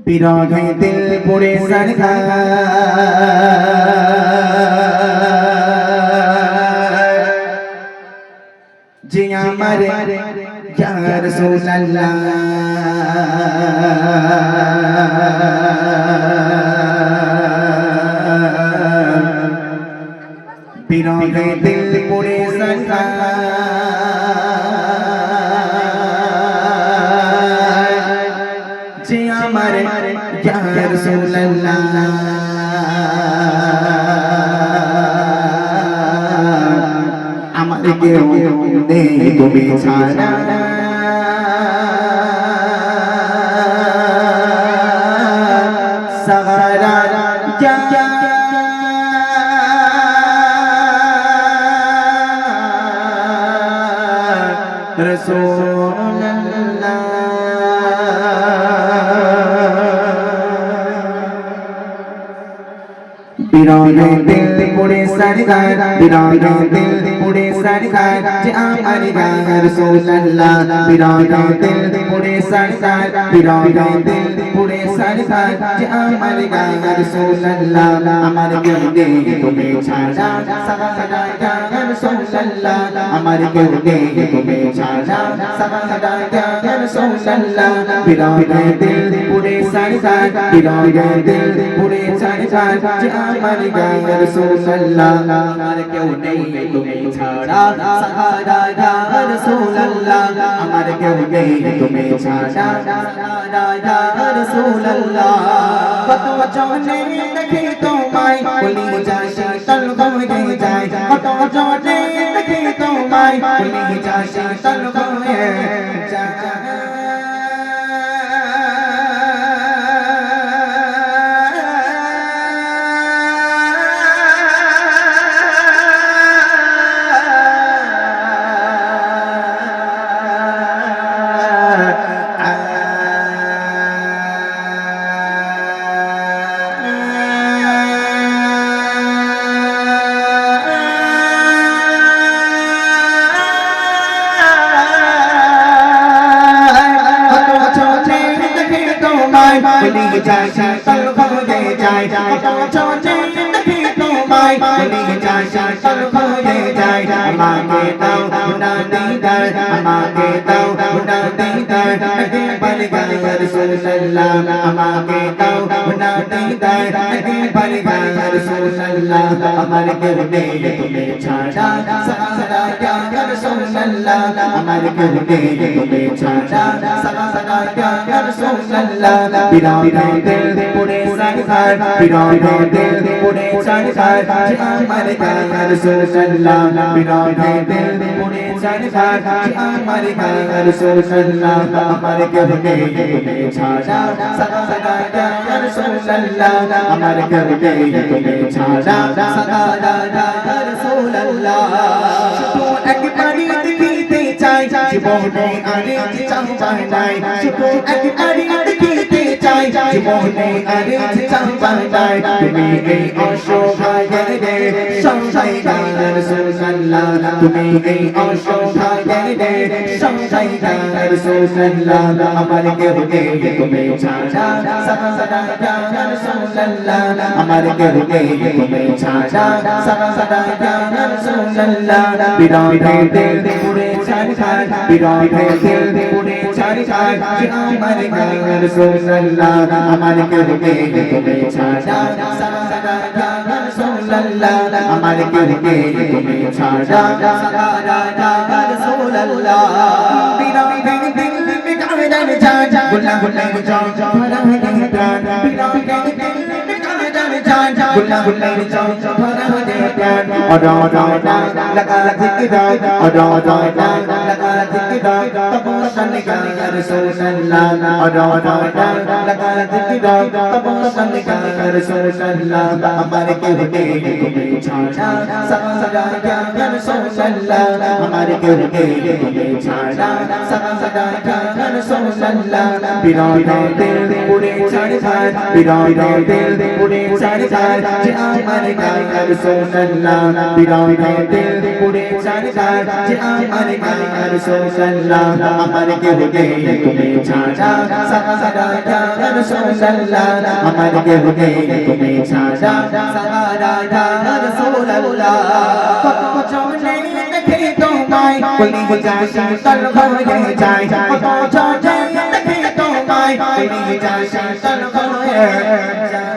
বিরহে দিল পুড়ে সরকার যে আমার ইয়া রাসূলুল্লাহ বিরহে দিল পুড়ে সরকার যে আমার ইয়া রাসূলুল্লাহ আমার কেউ নেই তুমি ছাড়া সাহারা ইয়া রাসূলুল্লাহ বিরহে দিল পুড়ে সরকার বিরহে দিল পুড়ে সরকার যে আমার ইয়া রাসূলুল্লাহ বিরহে দিল পুড়ে সরকার বিরহে দিল পুড়ে সরকার যে আমার ইয়া রাসূলুল্লাহ আমার কেউ নেই তুমি ছাড়া সাহারা ইয়া রাসূলুল্লাহ আমার কেউ নেই তুমি ছাড়া সাহারা ইয়া রাসূলুল্লাহ বিরহে দিল পুড়ে সরকার বিরহে দিল পুড়ে সরকার যে আমার ইয়া রাসূলুল্লাহ আমার কেউ নেই তুমি ছাড়া সাহারা ইয়া রাসূলুল্লাহ আমার কেউ নেই তুমি ছাড়া সাহারা ইয়া রাসূলুল্লাহ কত জনে দেখি তোমায় বলি যায় শীতল হয়ে যায় কত জনে দেখি তোমায় বলি যায় শীতল হয়ে যায় বলি যায় শীতল হয়ে যায় কত জনে দেখি তোমায় বলি যায় শীতল হয়ে যায় আমাকে দাও না দিদার আমাকে দাও না দিদার একবার ইয়া রাসূলুল্লাহ আমাকে দাও না দিদার একবার ইয়া রাসূলুল্লাহ আমার কেউ নেই তুমি ছাড়া সাহারা ইয়া রাসূলুল্লাহ আমার কেউ নেই তুমি ছাড়া সাহারা ইয়া রাসূলুল্লাহ বিরহে দিল পুড়ে সরকার বিরহে দিল পুড়ে সরকার যে আমার ইয়া রাসূলুল্লাহ বিরহে দিল পুড়ে সরকার যে আমার ইয়া রাসূলুল্লাহ আমার কেউ নেই তুমি ছাড়া সাহারা ইয়া রাসূলুল্লাহ আমার কেউ নেই তুমি ছাড়া সাহারা ইয়া রাসূলুল্লাহ শুধু একবারই দেখিতে চাই জীবনে আর চাই নাই শুধু একবারই দেখিতে চাই জীবনে আর চাই নাই তুমি এই অসহায়ের রে সহায় ইয়া রাসূলুল্লাহ তুমি এই অসহায়ের রে সহায় ইয়া রাসূলুল্লাহ আমার কেউ নেই তুমি ছাড়া সাহারা ইয়া রাসূলুল্লাহ আমার কেউ নেই তুমি ছাড়া সাহারা ইয়া রাসূলুল্লাহ বিরহে দিল পুড়ে সরকার বিরহে দিল পুড়ে সরকার যে আমার ইয়া রাসূলুল্লাহ আমার কেউ নেই তুমি ছাড়া সাহারা ইয়া রাসূলুল্লাহ আমার কেউ নেই তুমি ছাড়া সাহারা ইয়া রাসূলুল্লাহ বিরহে দিল মিটাবে যায় গুলা গুলা যায় ভরা হয়ে প্রাণ বিরহে দিল गुल्ला गुल्ला जाओ भरा हो जाए प्यार अड़ा अड़ा लगा जिक्र अड़ा अड़ा लगा जिक्र तब सन का रसूलुल्लाह अड़ा अड़ा लगा जिक्र तब सन का रसूलुल्लाह हमारे के होते तुम्हें छाड़ा सदा क्या रसूलुल्लाह हमारे के होते तुम्हें छाड़ा सदा क्या रसूलुल्लाह बिरहे दिल पूरे ছাড় বিরহে দিল পুরে ছাড় যে আমার গায়ে রাসূলুল্লাহ বিরহে দিল পুরে ছাড় যে আমার গায়ে রাসূলুল্লাহ আমার কেহ নেই তুমি ছাড়া সারা ইয়া রাসূলুল্লাহ আমার কেহ নেই তুমি ছাড়া সারা ইয়া রাসূলুল্লাহ কত জনে দেখে তোমায় বলি যায় শীতল হয়ে যায় কত জনে দেখে তোমায় বলি যায় শীতল হয়ে যায়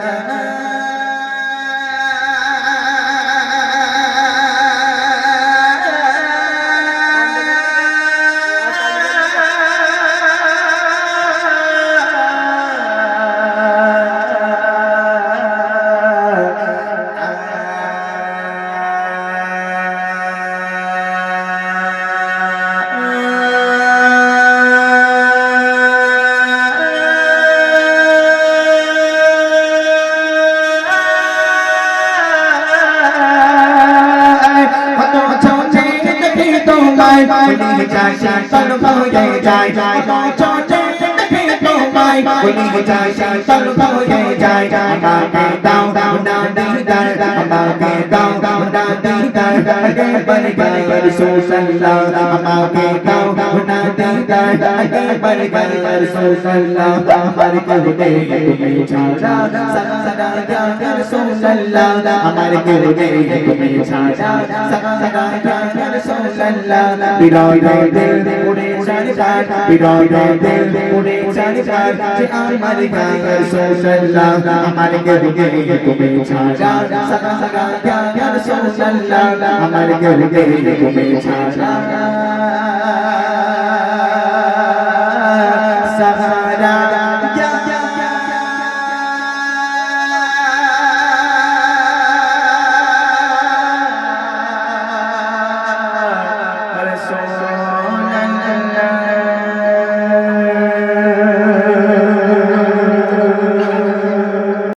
বলি যায় শীতল হয়ে যায় কত জনে দেখে তোমায় বলি যায় শীতল হয়ে যায় আমাকে দাও না দিদার আমাকে দাও না দিদার আগে বলি গায়ে রাসূলুল্লাহ আমাকে দাও না দিদার আগে বলি গায়ে রাসূলুল্লাহ আমার কেহ নেই তুমি ছাড়া সারা ইয়া রাসূলুল্লাহ আমার কেহ নেই তুমি ছাড়া সারা ইয়া রাসূলুল্লাহ বিরহে দিল পুরে ছাড় বিরহে দিল পুরে ছাড় যে আমার গায়ে রাসূলুল্লাহ আমার কেহ নেই তুমি ছাড়া সারা ইয়া রাসূলুল্লাহ আমার কেহ নেই তুমি ছাড়া